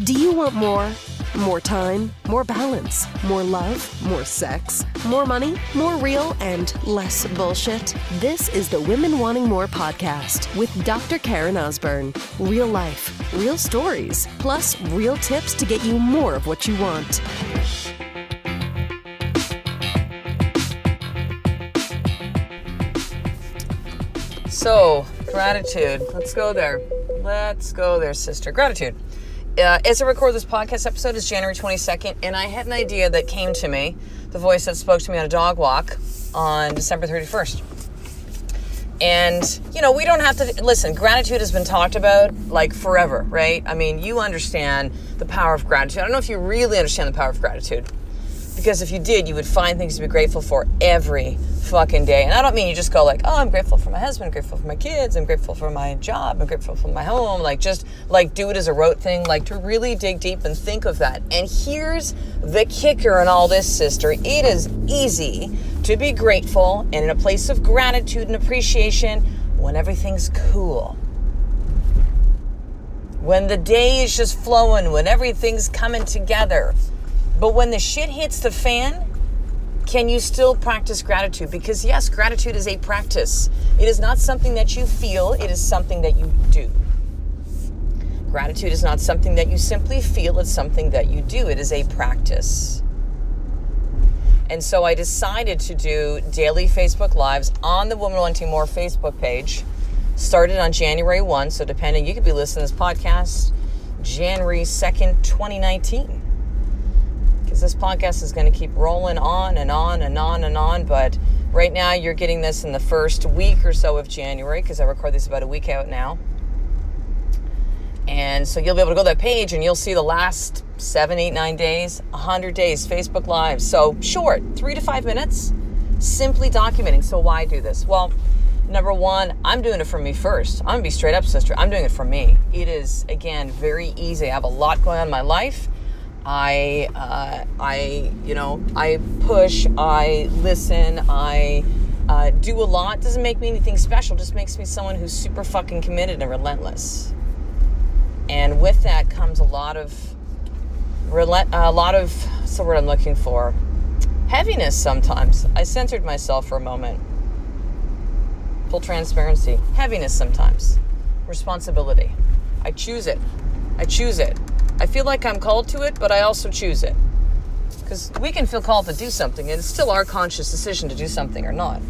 Do you want more? More time, more balance, more love, more sex, more money, more real, and less bullshit? This is the Women Wanting More podcast with Dr. Karen Osborne. Real life, real stories, plus real tips to get you more of what you want. So, gratitude. Let's go there. Let's go there, sister. Gratitude. As I record this podcast episode, it's January 22nd, and I had an idea that came to me, the voice that spoke to me on a dog walk on December 31st. And, you know, we don't have to, listen, gratitude has been talked about like forever, right? I mean, you understand the power of gratitude. I don't know if you really understand the power of gratitude, because if you did, you would find things to be grateful for every fucking day. And I don't mean you just go like, oh, I'm grateful for my husband, I'm grateful for my kids, I'm grateful for my job, I'm grateful for my home. Like, just like do it as a rote thing, like to really dig deep and think of that. And here's the kicker in all this, sister. It is easy to be grateful and in a place of gratitude and appreciation when everything's cool. When the day is just flowing, when everything's coming together. But when the shit hits the fan, can you still practice gratitude? Because yes, gratitude is a practice. It is not something that you feel, it is something that you do. Gratitude is not something that you simply feel, it's something that you do. It is a practice. And so I decided to do daily Facebook Lives on the Women Wanting More Facebook page. Started on January 1, so depending, you could be listening to this podcast January 2nd, 2019. Because this podcast is going to keep rolling on and on and on and on. But right now you're getting this in the first week or so of January, because I record this about a week out now. And so you'll be able to go to that page and you'll see the last 7, 8, 9 days, 100 days, Facebook Live. So short, 3 to 5 minutes, simply documenting. So why do this? Well, number one, I'm doing it for me first. I'm going to be straight up, sister. I'm doing it for me. It is, again, very easy. I have a lot going on in my life. I push, I listen, I do a lot. Doesn't make me anything special. Just makes me someone who's super fucking committed and relentless. And with that comes a lot of, what's the word I'm looking for? Heaviness sometimes. I censored myself for a moment. Full transparency. Heaviness sometimes. Responsibility. I choose it. I feel like I'm called to it, but I also choose it. Because we can feel called to do something, and it's still our conscious decision to do something or not.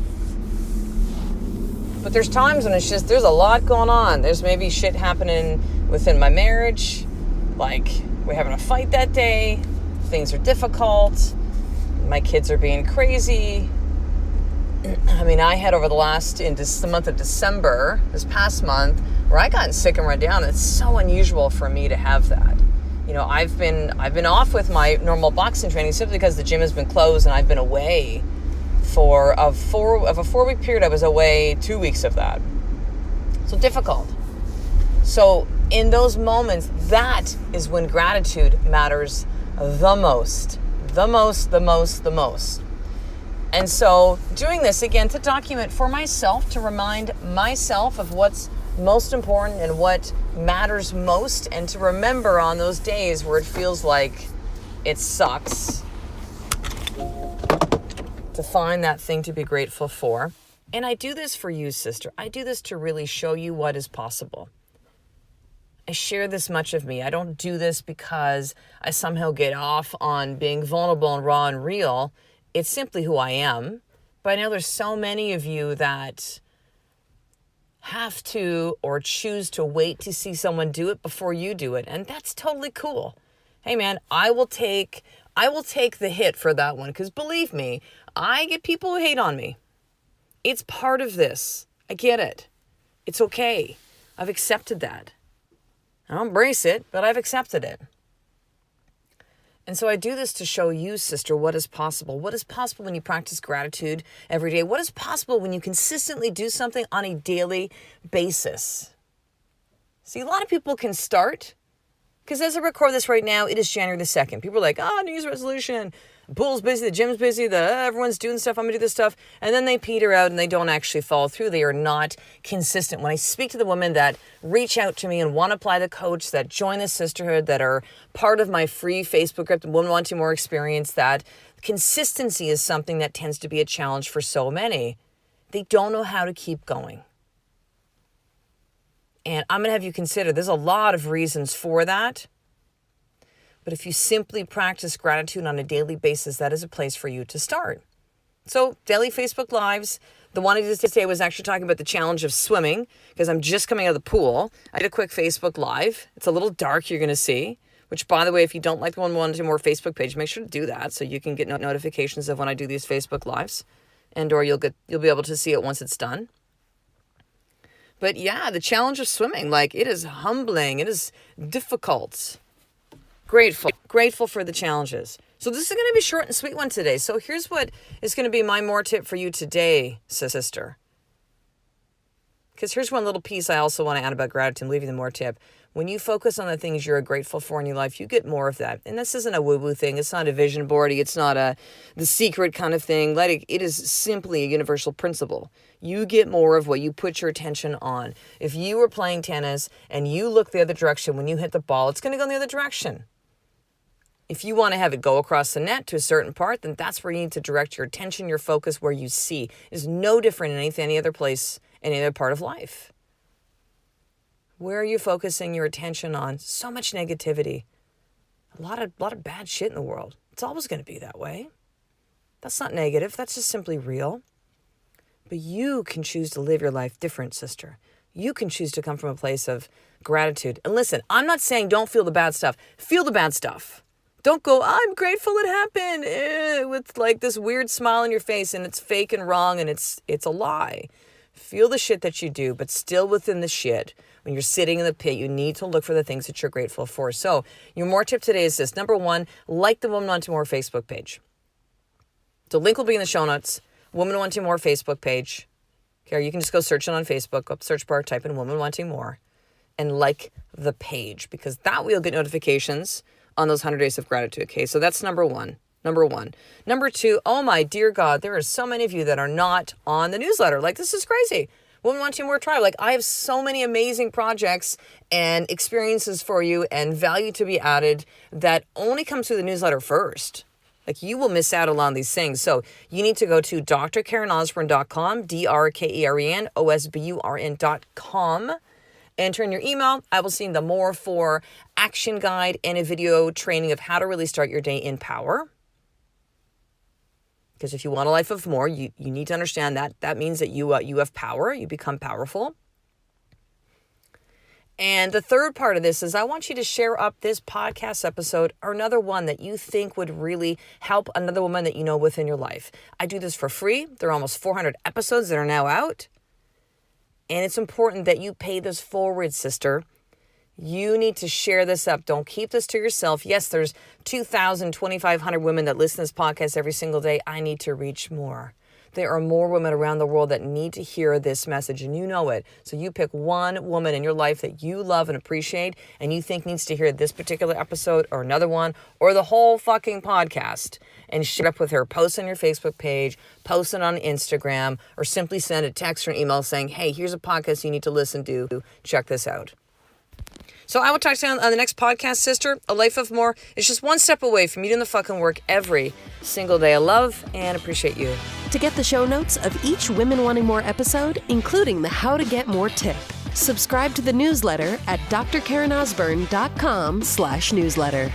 But there's times when it's just, there's a lot going on. There's maybe shit happening within my marriage. Like, we're having a fight that day. Things are difficult. My kids are being crazy. I mean, I had over the month of December, this past month, where I got sick and run down. It's so unusual for me to have that. You know, I've been off with my normal boxing training simply because the gym has been closed and I've been away for a 4-week period. I was away 2 weeks of that. So difficult. So in those moments, that is when gratitude matters the most. The most. And so doing this again to document for myself, to remind myself of what's most important and what matters most, and to remember on those days where it feels like it sucks, to find that thing to be grateful for. And I do this for you, sister. I do this to really show you what is possible. I share this much of me. I don't do this because I somehow get off on being vulnerable and raw and real. It's simply who I am. But I know there's so many of you that have to or choose to wait to see someone do it before you do it. And that's totally cool. Hey man, I will take the hit for that one, because believe me, I get people who hate on me. It's part of this. I get it. It's okay. I've accepted that. I don't embrace it, but I've accepted it. And so I do this to show you, sister, what is possible. What is possible when you practice gratitude every day? What is possible when you consistently do something on a daily basis? See, a lot of people can start Because as I record this right now, it is January the 2nd. People are like, New Year's resolution. The pool's busy, the gym's busy, everyone's doing stuff, I'm going to do this stuff. And then they peter out and they don't actually follow through. They are not consistent. When I speak to the women that reach out to me and want to apply the coach, that join the sisterhood, that are part of my free Facebook group, the Women Wanting More experience, that consistency is something that tends to be a challenge for so many. They don't know how to keep going. And I'm going to have you consider, there's a lot of reasons for that. But if you simply practice gratitude on a daily basis, that is a place for you to start. So daily Facebook Lives. The one I did today was actually talking about the challenge of swimming, because I'm just coming out of the pool. I did a quick Facebook Live. It's a little dark, you're going to see. Which, by the way, if you don't like the Women Wanting More Facebook page, make sure to do that so you can get notifications of when I do these Facebook Lives. And or you'll be able to see it once it's done. But yeah, the challenge of swimming, like, it is humbling. It is difficult. Grateful for the challenges. So this is going to be short and sweet one today. So here's what is going to be my more tip for you today, sister. Because here's one little piece I also want to add about gratitude and leave you the more tip. When you focus on the things you're grateful for in your life, you get more of that. And this isn't a woo-woo thing. It's not a vision boardy. It's not the secret kind of thing. It is simply a universal principle. You get more of what you put your attention on. If you were playing tennis and you look the other direction when you hit the ball, it's going to go in the other direction. If you want to have it go across the net to a certain part, then that's where you need to direct your attention, your focus, where you see. It is no different in any other place, any other part of life. Where are you focusing your attention on? So much negativity. A lot of bad shit in the world. It's always going to be that way. That's not negative. That's just simply real. But you can choose to live your life different, sister. You can choose to come from a place of gratitude. And listen, I'm not saying don't feel the bad stuff. Feel the bad stuff. Don't go, I'm grateful it happened, with like this weird smile on your face and it's fake and wrong and it's a lie. Feel the shit that you do, but still within the shit. When you're sitting in the pit, you need to look for the things that you're grateful for. So your more tip today is this. Number one, like the Women Wanting More Facebook page. The link will be in the show notes. Women Wanting More Facebook page. Okay, or you can just go search it on Facebook. Go up search bar, type in Women Wanting More, and like the page, because that way you'll get notifications on those 100 days of gratitude. Okay, so that's number one. Number two, oh my dear God, there are so many of you that are not on the newsletter. Like, this is crazy. Women Wanting More Tribe. Like, I have so many amazing projects and experiences for you and value to be added that only comes through the newsletter first. Like, you will miss out on these things. So you need to go to drkarenosburn.com, drkarenosburn.com. Enter in your email. I will send the More For action guide and a video training of how to really start your day in power. Because if you want a life of more, you need to understand that means that you have power. You become powerful. And the third part of this is I want you to share up this podcast episode or another one that you think would really help another woman that you know within your life. I do this for free. There are almost 400 episodes that are now out. And it's important that you pay this forward, sister. You need to share this up. Don't keep this to yourself. Yes, there's 2,000, 2,500 women that listen to this podcast every single day. I need to reach more. There are more women around the world that need to hear this message, and you know it. So you pick one woman in your life that you love and appreciate and you think needs to hear this particular episode or another one or the whole fucking podcast, and share it up with her. Post on your Facebook page, post it on Instagram, or simply send a text or an email saying, hey, here's a podcast you need to listen to. Check this out. So I will talk to you on the next podcast, sister. A life of more is just one step away from you doing the fucking work every single day. I love and appreciate you. To get the show notes of each Women Wanting More episode, including the How to Get More tip, subscribe to the newsletter at drkarenosburn.com/newsletter.